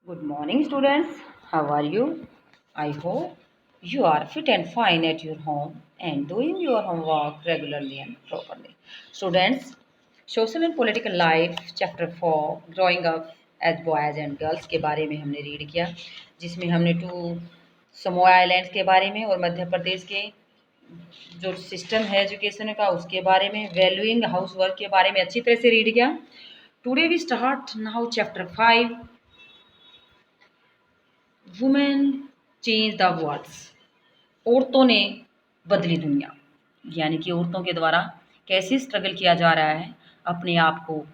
Good morning, students. How are you? I hope you are fit and fine at your home and doing your homework regularly and properly. Students, Social and Political Life, Chapter 4, Growing Up as Boys and Girls के बारे में हमने read किया, जिसमें हमने Samoa islands के बारे में और मध्य प्रदेश के जो सिस्टम है एजुकेशन का उसके बारे में, वैल्यूइंग हाउस वर्क के बारे में अच्छी तरह से रीड किया. Today we start now chapter 5, women change the worlds. औरतों ने बदली दुनिया, यानी कि औरतों के द्वारा कैसे स्ट्रगल किया जा रहा है अपने आप को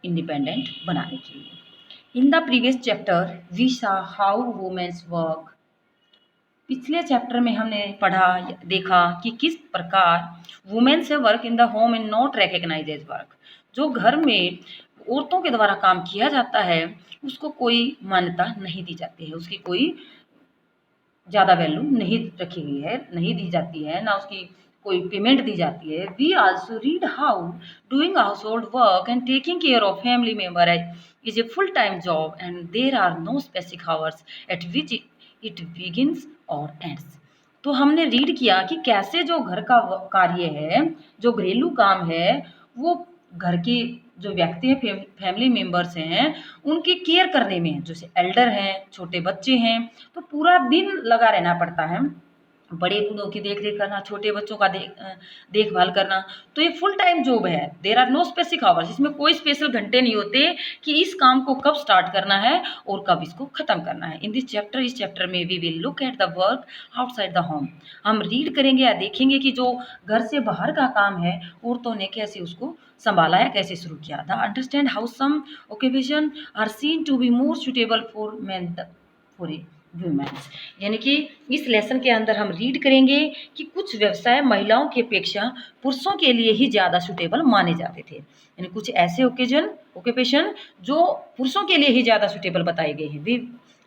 इंडिपेंडेंट बनाने के लिए. In the previous chapter we saw how women's work. पिछले चैप्टर में हमने पढ़ा देखा कि किस प्रकार women's work in the home and not recognise as work. जो घर में औरतों के द्वारा काम किया जाता है उसको कोई मान्यता नहीं दी जाती है, उसकी कोई ज़्यादा वैल्यू नहीं रखी गई है, नहीं दी जाती है, ना उसकी कोई पेमेंट दी जाती है. We also read how doing household work and taking care of family member is a full time job and there are no specific hours at which it begins और एंड्स. तो हमने read किया कि कैसे जो घर का कार्य है, जो घरेलू काम है, वो घर के जो व्यक्ति हैं, फैमिली मेम्बर्स हैं, उनकी केयर करने में, जैसे एल्डर हैं, छोटे बच्चे हैं, तो पूरा दिन लगा रहना पड़ता है. बड़े बूढ़ों की देख रेख करना, छोटे बच्चों का देखभाल करना, तो ये फुल टाइम जॉब है. There are no specific hours, इसमें कोई स्पेशल घंटे नहीं होते कि इस काम को कब स्टार्ट करना है और कब इसको ख़त्म करना है. इन दिस चैप्टर, इस चैप्टर में we will look at the work outside the home. हम रीड करेंगे या देखेंगे कि जो घर से बाहर का काम है औरतों ने कैसे उसको संभाला है, कैसे शुरू किया था. Understand how some occupation are seen to be more suitable for man for a womens. यानी कि इस लेसन के अंदर हम रीड करेंगे कि कुछ व्यवसाय महिलाओं की अपेक्षा पुरुषों के लिए ही ज़्यादा सुटेबल माने जाते थे. यानी कुछ ऐसे ऑक्यूपेशन जो पुरुषों के लिए ही ज़्यादा सुटेबल बताए गए हैं. We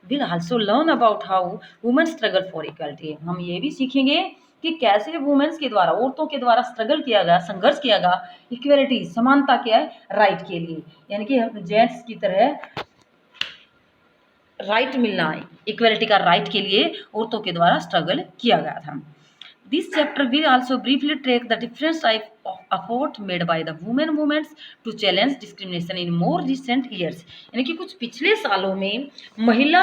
will also learn about how women struggle for equality. हम ये भी सीखेंगे कि कैसे वुमेन्स के द्वारा, औरतों के द्वारा स्ट्रगल किया गया, संघर्ष किया गया इक्वलिटी, समानता के राइट के लिए. यानी कि जेंट्स की तरह राइट मिलना है, इक्वलिटी का राइट के लिए औरतों के द्वारा स्ट्रगल किया गया था. This chapter will also briefly track the different type of effort made by the women movements to challenge discrimination in more recent years. यानी कि कुछ पिछले सालों में महिला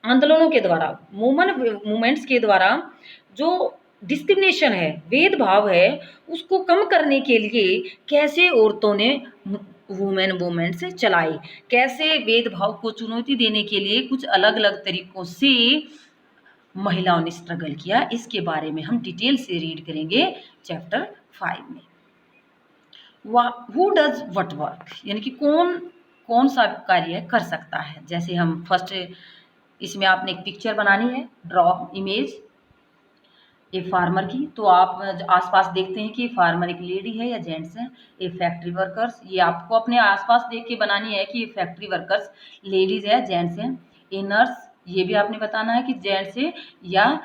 आंदोलनों के द्वारा, वुमेन मूवमेंट्स के द्वारा जो डिस्क्रिमिनेशन है, भेदभाव है, उसको कम करने के लिए कैसे औरतों ने वुमेन मूवमेंट्स चलाई, कैसे भेदभाव को चुनौती देने के लिए कुछ अलग अलग तरीकों से महिलाओं ने स्ट्रगल किया, इसके बारे में हम डिटेल से रीड करेंगे चैप्टर 5 में. हु डज व्हाट वर्क, यानी कि कौन सा कार्य कर सकता है. जैसे हम फर्स्ट इसमें आपने एक पिक्चर बनानी है, ड्रॉ इमेज एक फार्मर की. तो आप आसपास देखते हैं कि फार्मर एक लेडी है या जेंट्स है. ए फैक्ट्री वर्कर्स, ये आपको अपने आसपास देख के बनानी है कि ये फैक्ट्री वर्कर्स लेडीज है, जेंट्स हैं. ए नर्स, ये भी आपने बताना है कि जेंट्स है या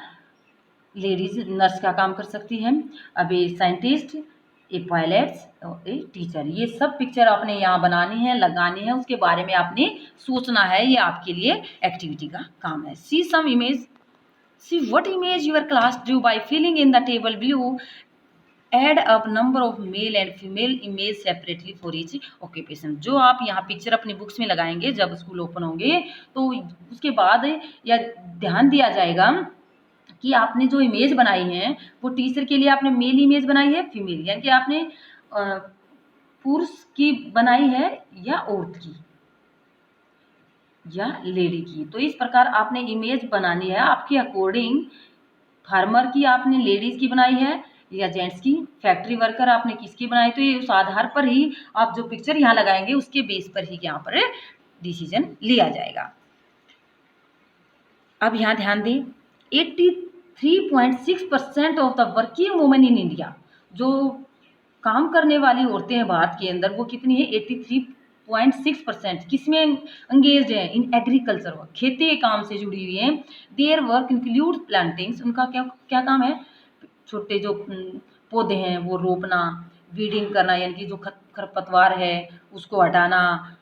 लेडीज नर्स का काम कर सकती है. अब ए साइंटिस्ट, ए पायलट्स और ए टीचर, ये सब पिक्चर आपने यहाँ बनानी है, लगानी है, उसके बारे में आपने सोचना है. ये आपके लिए एक्टिविटी का काम है. सी सम image, see what image your class drew by filling in the table below. Add up number of male and female image separately for each occupation. जो आप यहाँ पिक्चर अपनी बुक्स में लगाएंगे जब स्कूल ओपन होंगे, तो उसके बाद या ध्यान दिया जाएगा कि आपने जो इमेज बनाई है वो टीचर के लिए आपने मेल इमेज बनाई है, फीमेल, यानी कि आपने पुरुष की बनाई है या औरत की या लेडी की. तो इस प्रकार आपने इमेज बनानी है आपके अकॉर्डिंग. फार्मर की आपने लेडीज की बनाई है या जेंट्स की, फैक्ट्री वर्कर आपने किसकी बनाई, तो ये उस आधार पर ही आप जो पिक्चर यहाँ लगाएंगे उसके बेस पर ही यहाँ पर डिसीजन लिया जाएगा. अब यहाँ ध्यान दें, 83.6% of the working women in India, जो काम करने वाली औरतें हैं भारत के अंदर, वो कितनी है, 83.6% किसमें एंगेज है, इन एग्रीकल्चर वर्क, खेती के काम से जुड़ी हुई है. देयर वर्क इंक्लूड प्लांटिंग्स, उनका क्या क्या काम है, छोटे जो पौधे हैं वो रोपना, वीडिंग करना, यानी कि जो खरपतवार है उसको हटाना,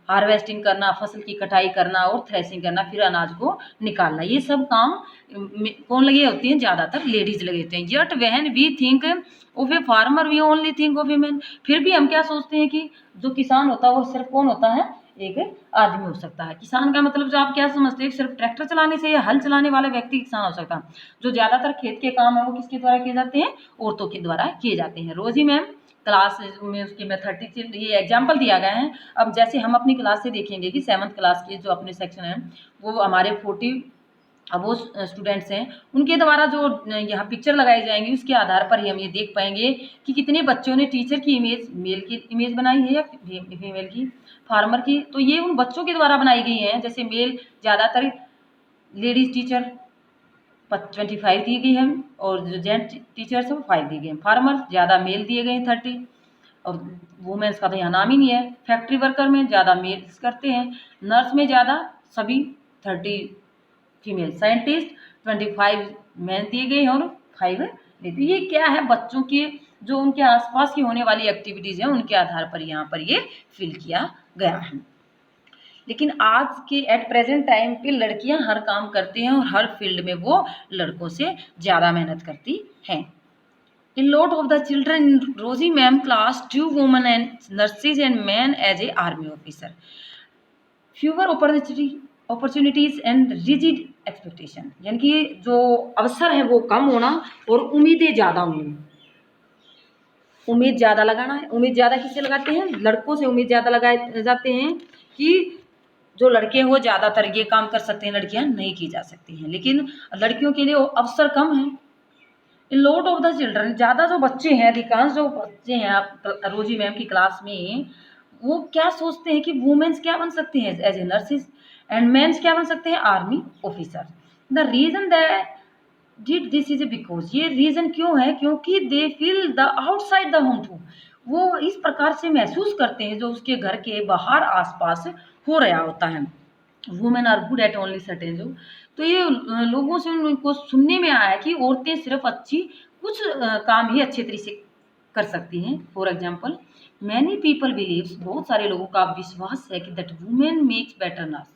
हार्वेस्टिंग करना, फसल की कटाई करना और थ्रेसिंग करना, फिर अनाज को निकालना, ये सब काम कौन लगे होती हैं? ज़्यादातर लेडीज लगे होते हैं। Yet when we think of a farmer we only think of a man. फिर भी हम क्या सोचते हैं कि जो किसान होता है वो सिर्फ कौन होता है? एक आदमी हो सकता है। किसान का मतलब जो आप क्या समझते हैं? सिर्फ ट्रैक्टर चलाने से या हल चलाने वाला व्यक्ति किसान हो सकता है। जो ज़्यादातर खेत के काम है वो किसके द्वारा किए जाते हैं? औरतों के द्वारा किए जाते हैं। रोजी मैम क्लास में उसकी मैं 30 ये एग्जाम्पल दिया गया है। अब जैसे हम अपनी क्लास से देखेंगे कि 7th क्लास के जो अपने सेक्शन है वो हमारे 40 अब वो स्टूडेंट्स हैं, उनके द्वारा जो यहाँ पिक्चर लगाई जाएंगी उसके आधार पर ही हम ये देख पाएंगे कि कितने बच्चों ने टीचर की इमेज, मेल की इमेज बनाई है या फीमेल की, फार्मर की। तो ये उन बच्चों के द्वारा बनाई गई हैं। जैसे मेल ज़्यादातर लेडीज टीचर 25 दी गई है और जो जेंट टीचर्स हैं वो 5 दी गई हैं। फार्मर ज़्यादा मेल दिए गए हैं 30, और वुमेन्स का तो यहाँ नाम ही नहीं है। फैक्ट्री वर्कर में ज़्यादा मेल्स करते हैं, नर्स में ज़्यादा सभी 30 फीमेल, साइंटिस्ट 25 मेन दिए गए हैं और 5 लेडी। ये क्या है? बच्चों के जो उनके आसपास की होने वाली एक्टिविटीज़ हैं उनके आधार पर यहाँ पर ये फिल किया गया है। लेकिन आज के एट प्रेजेंट टाइम पे लड़कियां हर काम करती हैं और हर फील्ड में वो लड़कों से ज़्यादा मेहनत करती हैं। In lot of the children in Rosie ma'am class, 2 women and nurses and men as a army officer. Fewer opportunities and rigid expectation, यानी कि जो अवसर है वो कम होना और उम्मीदें ज़्यादा होनी। उम्मीद ज़्यादा लगाना है। उम्मीद ज़्यादा किससे लगाते हैं? लड़कों से उम्मीद ज़्यादा लगाए जाते हैं कि जो लड़के हैं वो ज़्यादातर ये काम कर सकते हैं, लड़कियां नहीं की जा सकती हैं। लेकिन लड़कियों के लिए अवसर कम है। In lot of the children, ज़्यादा जो बच्चे हैं, अधिकांश जो बच्चे हैं आप रोजी मैम की क्लास में, वो क्या सोचते हैं कि वुमेन्स क्या बन सकते हैं? As a nurses, and mens क्या बन सकते हैं? Army officer. The reason that did this is because, ये रीज़न क्यों है? क्योंकि they feel the outside the home to, वो इस प्रकार से महसूस करते हैं जो उसके घर के बाहर आसपास हो रहा होता है। Women are good at only certain जो, तो ये लोगों से उनको सुनने में आया कि औरतें सिर्फ अच्छी कुछ काम ही अच्छे तरीके से कर सकती हैं। For example many people believes, बहुत सारे लोगों का विश्वास है कि that women makes better nurse,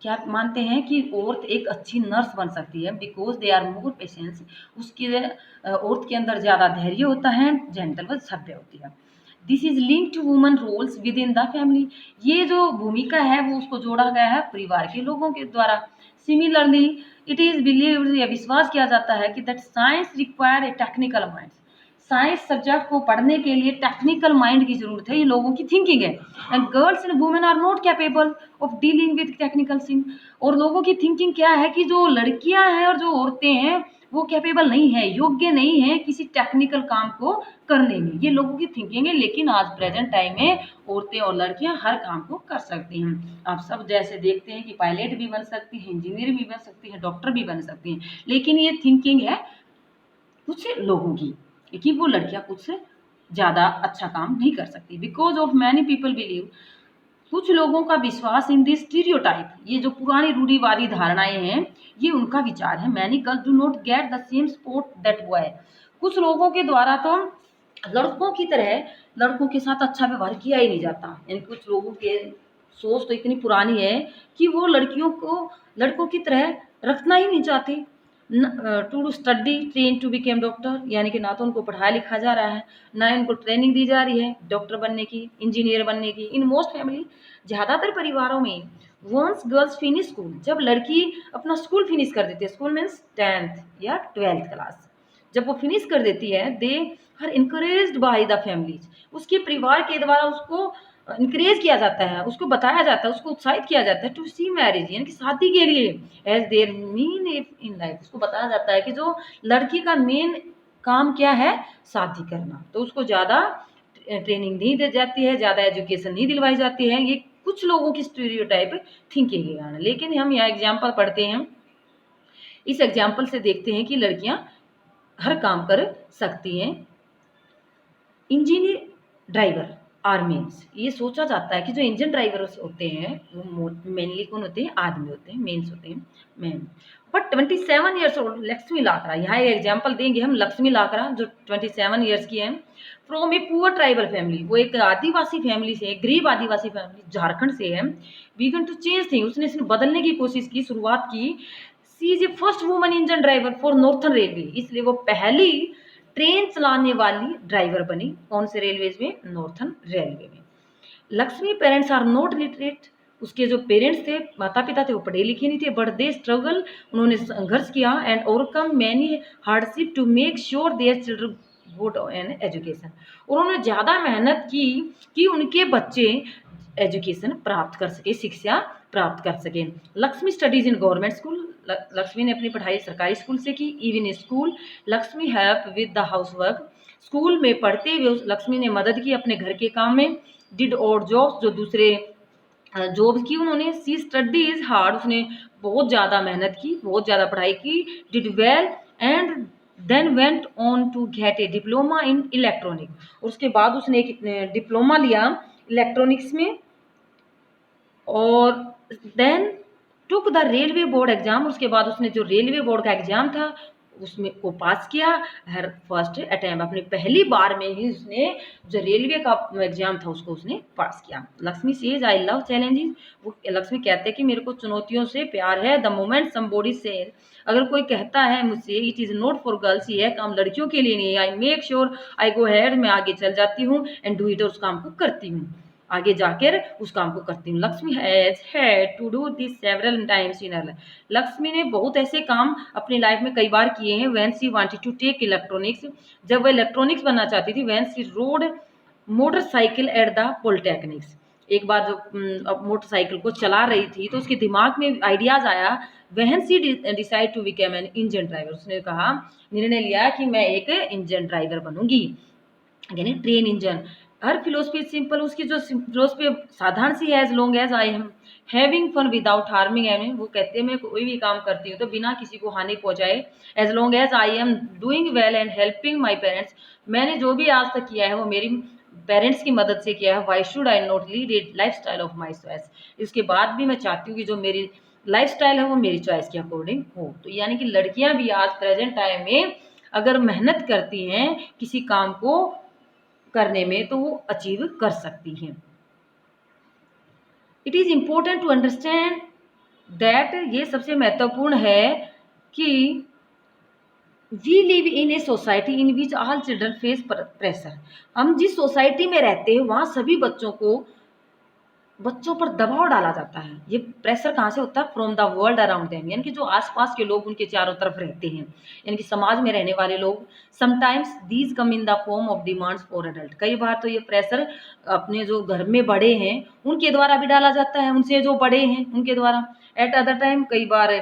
क्या मानते हैं कि औरत एक अच्छी नर्स बन सकती है। Because they are more patience, उसकी औरत के अंदर ज़्यादा धैर्य होता है, जेंटल व सभ्य होती है। This is link to woman roles within the family, ये जो भूमिका है वो उसको जोड़ा गया है परिवार के लोगों के द्वारा। सिमिलरली इट इज बिलीव्ड, यह विश्वास किया जाता है कि that science require a technical mind, science subject को पढ़ने के लिए टेक्निकल माइंड की जरूरत है, ये लोगों की थिंकिंग है। And girls and women are not capable of dealing with technical thing, और लोगों की थिंकिंग क्या है कि जो लड़कियां हैं और जो औरतें हैं वो कैपेबल नहीं है, योग्य नहीं है किसी टेक्निकल काम को करने में, ये लोगों की थिंकिंग है। लेकिन आज प्रेजेंट टाइम में औरतें और लड़कियां हर काम को कर सकती हैं। आप सब जैसे देखते हैं कि पायलट भी बन सकती हैं, इंजीनियर भी बन सकती हैं, डॉक्टर भी बन सकती हैं, लेकिन ये थिंकिंग है कुछ लोगों की कि वो लड़कियां कुछ ज़्यादा अच्छा काम नहीं कर सकती। Because of many people believe, कुछ लोगों का विश्वास इन दिस स्टीरियोटाइप, ये जो पुरानी रूढ़िवादी धारणाएं हैं ये उनका विचार है। Many girls do not get the same sport that boy, कुछ लोगों के द्वारा तो लड़कों की तरह लड़कों के साथ अच्छा व्यवहार किया ही नहीं जाता। यानी कुछ लोगों के सोच तो इतनी पुरानी है कि वो लड़कियों को लड़कों की तरह रखना ही नहीं चाहते। To study train to became doctor, यानी कि ना तो उनको पढ़ाया लिखा जा रहा है, ना उनको ट्रेनिंग दी जा रही है डॉक्टर बनने की, इंजीनियर बनने की। इन मोस्ट फैमिली, ज़्यादातर परिवारों में वंस गर्ल्स फिनिश स्कूल, जब लड़की अपना स्कूल फिनिश कर देती है, स्कूल मीन्स 10th या 12th क्लास, जब वो फिनिश कर देती है, they are encouraged by the families, उसके परिवार के द्वारा उसको इनक्रेज किया जाता है, उसको बताया जाता है, उसको उत्साहित किया जाता है टू सी मैरिज, यानी कि शादी के लिए, as their main in life, उसको बताया जाता है कि जो लड़की का मेन काम क्या है, शादी करना। तो उसको ज़्यादा ट्रेनिंग नहीं दी जाती है, ज़्यादा एजुकेशन नहीं दिलवाई जाती है, ये कुछ लोगों की स्टीरियोटाइप थिंकिंग के कारण। लेकिन हम यहाँ एग्जाम्पल पढ़ते हैं, इस एग्जाम्पल से देखते हैं कि लड़कियां हर काम कर सकती हैं। इंजीनियर, ड्राइवर आर मेन्स, ये सोचा जाता है कि जो इंजन ड्राइवर होते हैं वो मेनली कौन होते हैं? आदमी होते हैं, मेन्स होते हैं, man. But 27 years old Lakshmi Lakra, यहाँ एक एग्जाम्पल देंगे हम लक्ष्मी लाकड़ा जो 27 ईयर्स की है, from a poor tribal family, वो एक आदिवासी फैमिली से, गरीब आदिवासी फैमिली झारखंड से है। वीगन टू चेंज थिंग, उसने बदलने की कोशिश की, शुरुआत की। She is a first woman engine driver for Northern Railway, इसलिए वो पहली ट्रेन चलाने वाली ड्राइवर बनी। कौन से रेलवेज में? नॉर्थन रेलवे में। Lakshmi parents are not literate, उसके जो पेरेंट्स थे, माता पिता थे, वो पढ़े लिखे नहीं थे, बट दे स्ट्रगल, उन्होंने संघर्ष किया and overcome many hardship to make sure their children good an education, और उन्होंने ज़्यादा मेहनत की कि उनके बच्चे एजुकेशन प्राप्त कर सके, शिक्षा प्राप्त कर सके। Lakshmi studies in government school, Lakshmi ने अपनी पढ़ाई सरकारी स्कूल से की। Even school Lakshmi help with the house work, school में पढ़ते हुए लक्ष्मी ने मदद की अपने घर के काम में। डिड और जॉब्स, जो दूसरे जॉब्स की उन्होंने। सी स्टडीज हार्ड, उसने बहुत ज़्यादा मेहनत की, बहुत ज़्यादा पढ़ाई की। Did well and then went on to get a diploma in electronic, और उसके बाद उसने एक डिप्लोमा लिया इलेक्ट्रॉनिक्स में। और then took the railway board exam, उसके बाद उसने जो रेलवे बोर्ड का एग्जाम था उसमें को पास किया। हर फर्स्ट अटैम्प्ट, अपनी पहली बार में ही उसने जो रेलवे का एग्जाम था उसको उसने पास किया। Lakshmi says I love challenges, वो लक्ष्मी कहते हैं कि मेरे को चुनौतियों से प्यार है। द मोमेंट समबॉडी से, अगर कोई कहता है मुझसे it is not for girls, ये काम लड़कियों के लिए नहीं है, I make sure I go head, मैं आगे चल जाती हूँ एंड डू इट, उस काम को करती हूँ, आगे जाकर उस काम को करती हूँ। Lakshmi has had to do this several times in her life, Lakshmi ने बहुत ऐसे काम अपनी लाइफ में कई बार किए हैं। When she wanted to take electronics, जब वह इलेक्ट्रॉनिक्स बनना चाहती थी। When she rode motorcycle at the polytechnics, एक बार जब मोटरसाइकिल को चला रही थी तो उसके दिमाग में आइडियाज आया। When she decide to become an engine driver, उसने कहा, निर्णय लिया कि मैं एक इंजन ड्राइवर बनूंगी, यानी train engine. Her philosophy simple, उसकी जो फिलोसफी साधारण सी है। As long as I am having fun without harming any, वो कहते हैं मैं कोई भी काम करती हूँ तो बिना किसी को हानि पहुँचाए। As long as I am doing well and helping my parents, मैंने जो भी आज तक किया है वो मेरी पेरेंट्स की मदद से किया है। Why should I not lead A life style of my choice, इसके बाद भी मैं चाहती हूँ कि जो मेरी लाइफ स्टाइल है वो मेरी चॉइस के अकॉर्डिंग हो। तो यानी कि लड़कियां भी आज प्रेजेंट टाइम में अगर मेहनत करती हैं किसी काम को करने में तो वो अचीव कर सकती हैं। It is important to understand that, ये सबसे महत्वपूर्ण है कि we live in a society in which all children face pressure, हम जिस सोसाइटी में रहते हैं वहाँ सभी बच्चों पर दबाव डाला जाता है। ये प्रेशर कहाँ से होता है? From the world around them, यानी कि जो आसपास के लोग उनके चारों तरफ रहते हैं, यानी कि समाज में रहने वाले लोग। Sometimes these come in the form of demands for adult, कई बार तो ये प्रेशर अपने जो घर में बड़े हैं उनके द्वारा भी डाला जाता है, उनसे जो बड़े हैं उनके द्वारा। एट अदर टाइम कई बार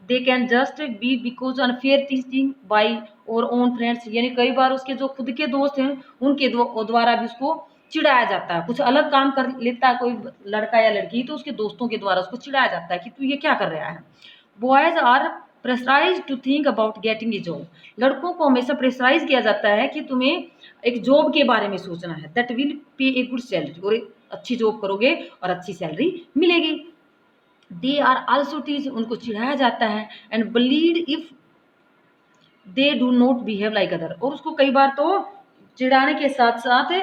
they can just be because unfair teaching by और ओन फ्रेंड्स, यानी कई बार उसके जो खुद के दोस्त हैं उनके द्वारा भी उसको चिढ़ाया जाता है। कुछ अलग काम कर लेता है कोई लड़का या लड़की तो उसके दोस्तों के द्वारा उसको चिढ़ाया जाता है कि तू ये क्या कर रहा है। Boys are pressurise to think about getting a job, लड़कों को हमेशा प्रेशराइज किया जाता है कि तुम्हें एक जॉब के बारे में सोचना है। That will pay a good salary, और अच्छी जॉब करोगे और अच्छी सैलरी मिलेगी। दे आर आल्सो टीज, उनको चिढ़ाया जाता है। And bleed if they do not behave like other, और उसको कई बार तो चिढ़ाने के साथ साथ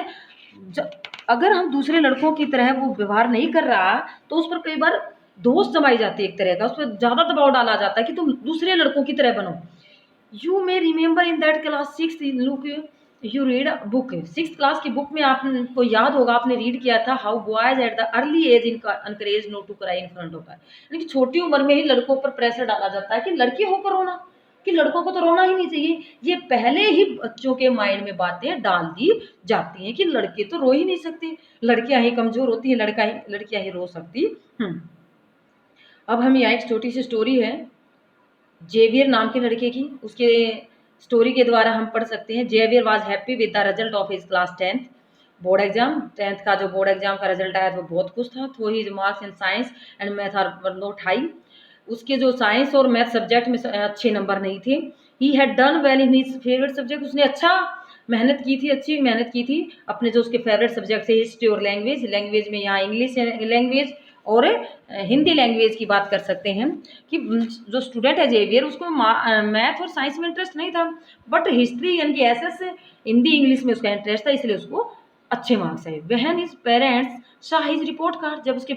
अगर हम दूसरे लड़कों की तरह वो व्यवहार नहीं कर रहा तो उस पर कई बार दोष जमाई जाती है एक तरह का, उस पर ज़्यादा दबाव डाला जाता है कि तुम दूसरे लड़कों की तरह बनो। You may remember in that class 6 look you read book, 6th class की बुक में आपको याद होगा आपने रीड किया था how boys at the early age encourage no to cry in front of her, यानी कि छोटी उम्र में ही लड़कों पर प्रेशर डाला जाता है कि लड़की होकर रोना, कि लड़कों को तो रोना ही नहीं चाहिए। ये पहले ही बच्चों के माइंड में बातें डाल दी जाती हैं कि लड़के तो रो ही नहीं सकते, लड़कियां ही कमजोर होती हैं, लड़कियां ही रो सकती। अब हम यहाँ एक छोटी सी स्टोरी है जेवियर नाम के लड़के की, उसके स्टोरी के द्वारा हम पढ़ सकते हैं। Xavier was happy with the result of his class 10th board exam, 10th का जो बोर्ड एग्जाम का रिजल्ट आया था वो बहुत खुश था। Though his marks in science and math are not high, उसके जो साइंस और मैथ सब्जेक्ट में अच्छे नंबर नहीं थे। He had done well in his favourite subject, उसने अच्छी मेहनत की थी अपने जो उसके फेवरेट सब्जेक्ट है हिस्ट्री और लैंग्वेज में यहाँ इंग्लिश लैंग्वेज और हिंदी लैंग्वेज की बात कर सकते हैं कि जो स्टूडेंट है जेवियर, उसको मैथ और साइंस में इंटरेस्ट नहीं था, बट हिस्ट्री यानी कि एसएस हिंदी इंग्लिश में उसका इंटरेस्ट था, इसलिए उसको अच्छे मार्क्स आए। When his parents saw his report card, जब उसके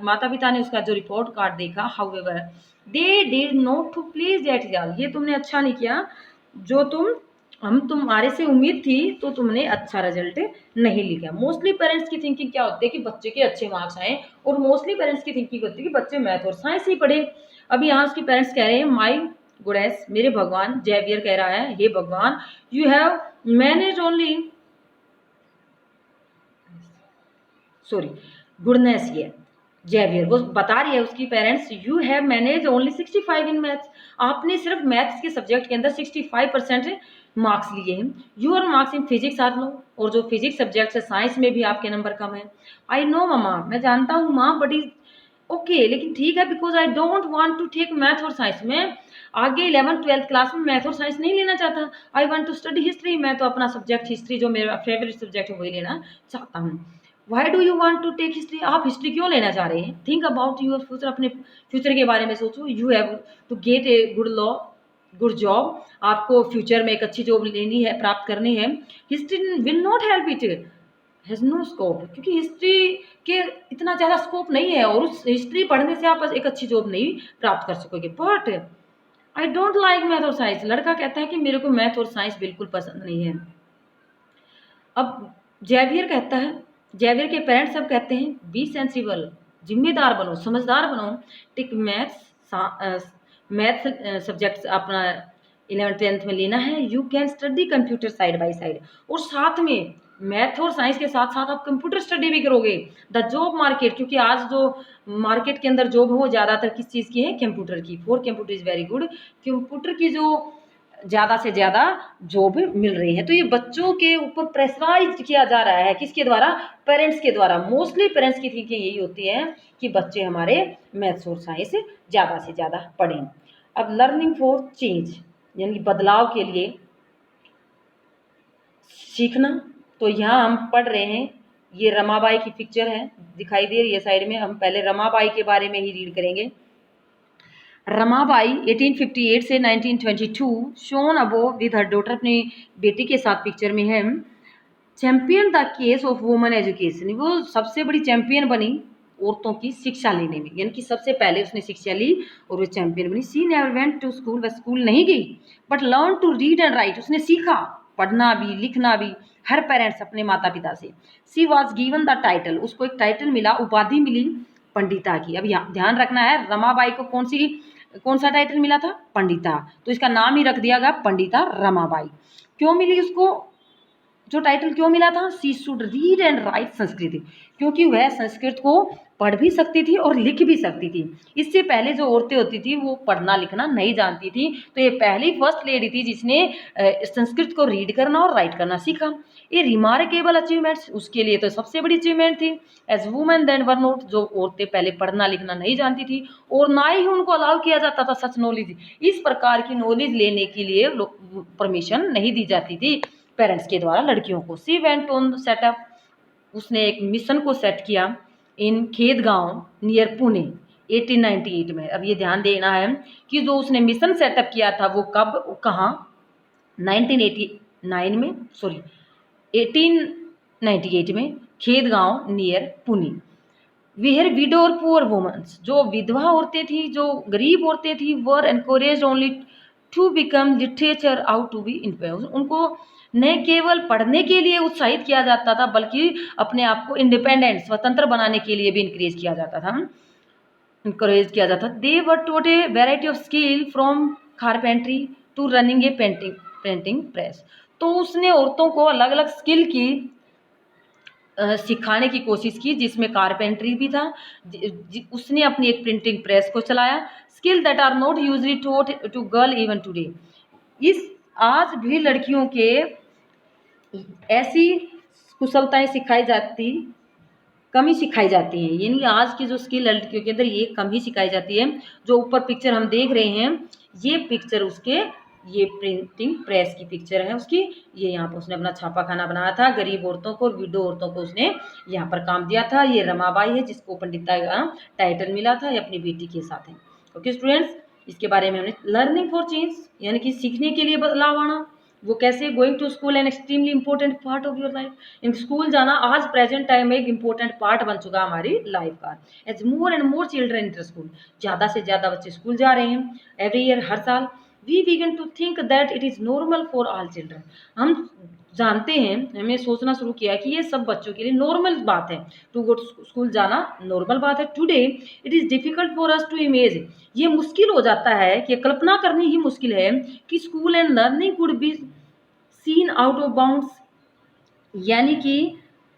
माता पिता ने उसका जो रिपोर्ट कार्ड देखा, however they did not to please that result, ये तुमने अच्छा नहीं किया, जो तुम्हारे से उम्मीद थी तो तुमने अच्छा रिजल्ट नहीं लिखा। मोस्टली पेरेंट्स की थिंकिंग क्या होती है कि बच्चे के अच्छे मार्क्स आए, और मोस्टली पेरेंट्स की थिंकिंग होती है कि बच्चे मैथ और साइंस ही पढ़े। अभी यहाँ उसके पेरेंट्स कह रहे हैं माई गुडेस, मेरे भगवान, जेवियर कह रहा है हे भगवान, you have manage only, sorry goodness, ये जेवियर वो बता रही है उसकी parents, you have manage only 65 in maths, आपने सिर्फ मैथ्स के सब्जेक्ट के अंदर 65% मार्क्स लिए हैं। Your marks in physics are low, और जो फिजिक्स सब्जेक्ट है साइंस में भी आपके नंबर कम है। आई नो ममा, मैं जानता हूँ माँ, बट इज ओके, लेकिन ठीक है, because I don't want to take math और साइंस, में आगे 11th-12th क्लास में मैथ और साइंस नहीं लेना चाहता। I want to study history, मैं तो अपना सब्जेक्ट हिस्ट्री जो मेरा फेवरेट सब्जेक्ट है वही लेना चाहता हूँ। Why do you want to take history, आप हिस्ट्री क्यों लेना चाह रहे हैं? थिंक अबाउट यूर फ्यूचर, अपने फ्यूचर के बारे में सोचो। You have to get a good job, आपको फ्यूचर में एक अच्छी जॉब लेनी है, प्राप्त करनी है। History will not help it, has no scope, क्योंकि हिस्ट्री के इतना ज़्यादा स्कोप नहीं है, और उस हिस्ट्री पढ़ने से आप एक अच्छी जॉब नहीं प्राप्त कर सकोगे। But I don't like math और साइंस, लड़का कहता है कि मेरे को मैथ और साइंस बिल्कुल पसंद नहीं है। अब जेवियर कहता है, जेवियर के पेरेंट्स सब कहते हैं बी सेंसिबल, जिम्मेदार बनो, समझदार बनो, टेक मैथ सब्जेक्ट अपना 11th-10th में लेना है। You can study computer side by side, और साथ में मैथ और साइंस के साथ साथ आप कंप्यूटर स्टडी भी करोगे। द जॉब मार्केट, क्योंकि आज जो मार्केट के अंदर जॉब है वो ज़्यादातर किस चीज़ की है? कंप्यूटर की। For computer is very good, computer की जो ज़्यादा से ज़्यादा जॉब मिल रही है। तो ये बच्चों के ऊपर प्रेशराइज किया जा रहा है, किसके द्वारा? पेरेंट्स के द्वारा। मोस्टली पेरेंट्स की थिंकिंग यही होती है कि बच्चे हमारे मैथ्स और साइंस ज़्यादा से ज़्यादा पढ़ें। अब लर्निंग फॉर चेंज, यानी बदलाव के लिए सीखना, तो यहाँ हम पढ़ रहे हैं, ये रमाबाई की पिक्चर है, दिखाई दे रही है साइड में। हम पहले रमाबाई के बारे में ही रीड करेंगे। रमाबाई 1858 से 1922 shown above with her daughter, अपनी बेटी के साथ पिक्चर में है। Champion the case of women education, वो सबसे बड़ी चैंपियन बनी औरतों की शिक्षा लेने में, यानी कि सबसे पहले उसने शिक्षा ली और वो चैंपियन बनी। She never went to school, वह स्कूल नहीं गई, but learn to read and write, उसने सीखा पढ़ना भी लिखना भी, हर पेरेंट्स अपने माता पिता से। सी वॉज गिवन द टाइटल, उसको एक टाइटल मिला, उपाधि मिली पंडिता की। अब यहाँ ध्यान रखना है, रमाबाई को कौन सा टाइटल मिला था? पंडिता, तो इसका नाम ही रख दिया गया पंडिता रमाबाई। क्यों मिली उसको जो टाइटल, क्यों मिला था? She should read and right Sanskrit, क्योंकि वह संस्कृत को पढ़ भी सकती थी और लिख भी सकती थी। इससे पहले जो औरतें होती थी वो पढ़ना लिखना नहीं जानती थी, तो ये पहली फर्स्ट लेडी थी जिसने संस्कृत को रीड करना और राइट करना सीखा। ये रिमार्केबल अचीवमेंट्स, उसके लिए तो सबसे बड़ी अचीवमेंट थी। As women then were not, जो औरतें पहले पढ़ना लिखना नहीं जानती थी और ना ही उनको अलाउ किया जाता था सच नॉलेज, इस प्रकार की नॉलेज लेने के लिए परमिशन नहीं दी जाती थी पेरेंट्स के द्वारा लड़कियों को। सी वेंट ऑन सेटअप, उसने एक मिशन को सेट किया इन खेदगांव नियर पुणे 1898 में। अब ये ध्यान देना है कि जो उसने मिशन सेटअप किया था वो कब कहाँ? 1989 में, सॉरी 1898 में, Khedgaon near Pune. Where widow और पुअर वुमेन्स, जो विधवा औरतें थी, जो गरीब औरतें थी, were encourage only to become literature out to be influence, उनको न केवल पढ़ने के लिए उत्साहित किया जाता था बल्कि अपने आप को इंडिपेंडेंट स्वतंत्र बनाने के लिए भी इंकरेज किया जाता था। They were taught a variety of skill from carpentry to running a painting press, तो उसने औरतों को अलग अलग स्किल की सिखाने की कोशिश की, जिसमें कारपेंट्री भी था। उसने अपनी एक प्रिंटिंग प्रेस को चलाया। Skill that are not usually taught to girl even today, इस आज भी लड़कियों के ऐसी कुशलताएं कम ही सिखाई जाती हैं, यानी आज की जो स्किल लड़कियों के अंदर ये कम ही सिखाई जाती है। जो ऊपर पिक्चर हम देख रहे हैं ये पिक्चर उसके ये प्रिंटिंग प्रेस की पिक्चर है उसकी। ये यहाँ पर उसने अपना छापा खाना बनाया था, गरीब औरतों को और विडो औरतों को उसने यहाँ पर काम दिया था। ये रमाबाई है जिसको पंडिता टाइटल मिला था, ये अपनी बेटी के साथ है। ओके स्टूडेंट्स, इसके बारे में हमने लर्निंग फॉर चेंज यानी कि सीखने के लिए बदलाव आना, वो कैसे। Going to school an extremely important part of your life, इन स्कूल जाना आज प्रेजेंट टाइम में एक इंपॉर्टेंट पार्ट बन चुका हमारी लाइफ का। As more and more children enter school, ज़्यादा से ज़्यादा बच्चे स्कूल जा रहे हैं एवरी ईयर, हर साल। We begin to think that it is normal for all children, हम जानते हैं, हमें सोचना शुरू किया कि ये सब बच्चों के लिए नॉर्मल बात है, टू गो स्कूल जाना नॉर्मल बात है। Today it is difficult for us to image, ये मुश्किल हो जाता है कि कल्पना करनी ही मुश्किल है कि school and learning could be seen out of bounds, यानी कि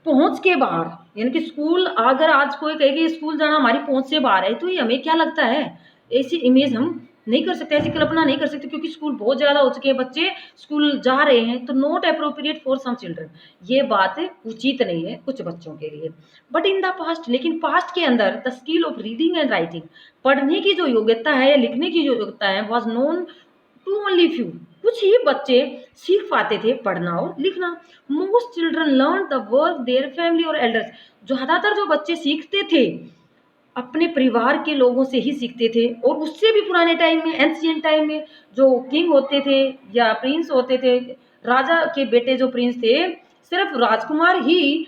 पहुंच के बाहर। यानी कि स्कूल, अगर आज कोई कहे कि स्कूल जाना हमारी पहुंच से बाहर है, तो ये हमें क्या लगता है, ऐसी इमेज हम नहीं कर सकते, ऐसी कल्पना नहीं कर सकते, क्योंकि स्कूल बहुत ज़्यादा हो चुके हैं, बच्चे स्कूल जा रहे हैं, तो not appropriate for some children, ये बात उचित नहीं है कुछ बच्चों के लिए। बट इन द पास्ट, लेकिन पास्ट के अंदर the skill of reading and writing, पढ़ने की जो योग्यता है या लिखने की जो योग्यता है, was known to only few, कुछ ही बच्चे सीख पाते थे पढ़ना और लिखना। Most children learn the work their family और एल्डर्स, ज़्यादातर जो बच्चे सीखते थे अपने परिवार के लोगों से ही सीखते थे, और उससे भी पुराने टाइम में, एंशिएंट टाइम में, जो किंग होते थे या प्रिंस होते थे, राजा के बेटे जो प्रिंस थे, सिर्फ राजकुमार ही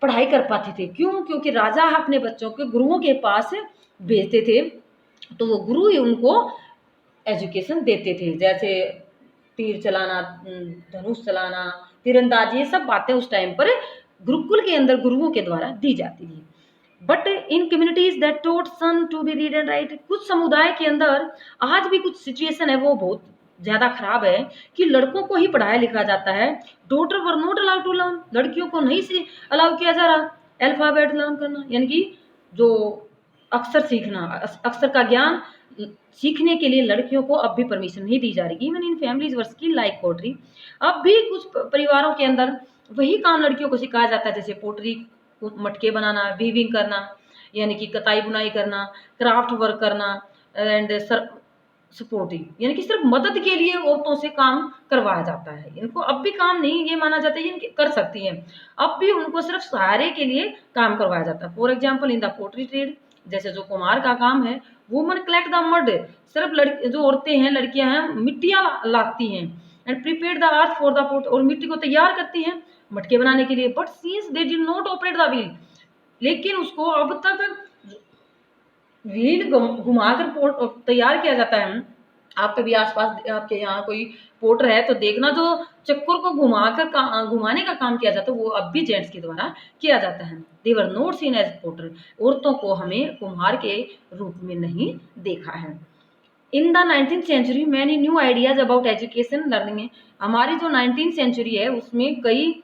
पढ़ाई कर पाते थे। क्यों? क्योंकि राजा अपने बच्चों को गुरुओं के पास भेजते थे, तो वो गुरु ही उनको एजुकेशन देते थे, जैसे तीर चलाना, धनुष चलाना, तीरंदाजी, ये सब बातें उस टाइम पर गुरुकुल के अंदर गुरुओं के द्वारा दी जाती थी। But in communities that taught son to be read and write, कुछ समुदाय के अंदर आज भी कुछ सिचुएशन है वो बहुत ज़्यादा खराब है कि लड़कों को ही पढ़ाया लिखा जाता है। Daughter were not allowed to learn, लड़कियों को नहीं से अलाउ किया जा रहा अल्फाबेट लर्न करना, यानी कि जो अक्षर सीखना, अक्षर का ज्ञान सीखने के लिए लड़कियों को अब भी परमिशन नहीं दी जा रही। Even in families where skill like pottery, अब भी कुछ परिवारों के अंदर वही काम लड़कियों को सिखाया जाता है, जैसे पोट्री, मटके बनाना, वीविंग करना, यानी कि कताई बुनाई करना, क्राफ्ट वर्क करना, एंड सपोर्टिंग, यानी कि सिर्फ मदद के लिए औरतों से काम करवाया जाता है। इनको अब भी काम नहीं ये माना जाता है ये कर सकती हैं, अब भी उनको सिर्फ सहारे के लिए काम करवाया जाता है। For example in the pottery trade, जैसे जो कुम्हार का काम है, वुमन कलेक्ट द मड, सिर्फ जो औरतें हैं, लड़कियां हैं, मिट्टियां लाती हैं, and prepare the earth for the pot, और मिट्टी को तैयार करती हैं मटके बनाने के लिए। But since they did not operate the wheel, लेकिन उसको अब तक व्हील घुमाकर तैयार किया जाता है। आप कभी आसपास आपके यहाँ कोई पोटर है तो देखना, जो चक्कर को घुमाने का काम किया जाता है वो अब भी जेंट्स के द्वारा किया जाता है। They were not seen as potter, औरतों को हमें कुम्हार के रूप में नहीं देखा है। In the 19th century many new ideas about education learning है, हमारी जो 19th सेंचुरी है उसमें कई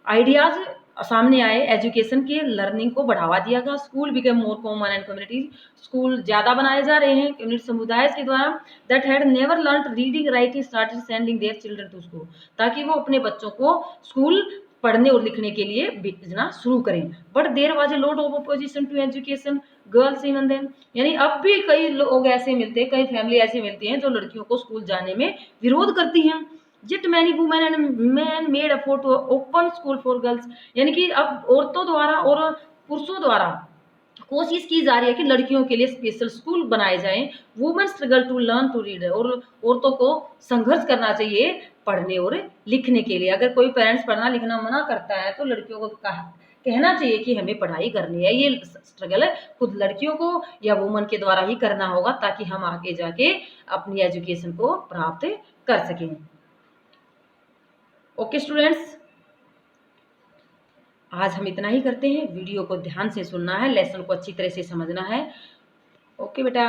आइडियाज सामने आए, एजुकेशन के लर्निंग को बढ़ावा दिया गया। School became more common and communities, school ज़्यादा बनाए जा रहे हैं कम्युनिटी समुदाय के द्वारा। That had never learn reading writing started sending their children to school, ताकि वो अपने बच्चों को स्कूल पढ़ने और लिखने के लिए भेजना शुरू करें। But there was a lot of opposition to education girls even then, यानी अब भी कई लोग ऐसे मिलते हैं, कई फैमिली ऐसी मिलती हैं जो लड़कियों को स्कूल जाने में विरोध करती हैं। Yet many women and men made effort to open school for girls, यानी कि अब औरतों द्वारा और पुरुषों द्वारा कोशिश की जा रही है कि लड़कियों के लिए स्पेशल स्कूल बनाए जाएं। Women struggle to learn to read, और औरतों को संघर्ष करना चाहिए पढ़ने और लिखने के लिए। अगर कोई पेरेंट्स पढ़ना लिखना मना करता है तो लड़कियों को कहना चाहिए कि हमें पढ़ाई करनी है। ये स्ट्रगल है खुद लड़कियों को या वुमन के द्वारा ही करना होगा, ताकि हम आगे जाके अपनी एजुकेशन को प्राप्त कर सकें। ओके स्टूडेंट्स, आज हम इतना ही करते हैं। वीडियो को ध्यान से सुनना है, लेसन को अच्छी तरह से समझना है। ओके बेटा।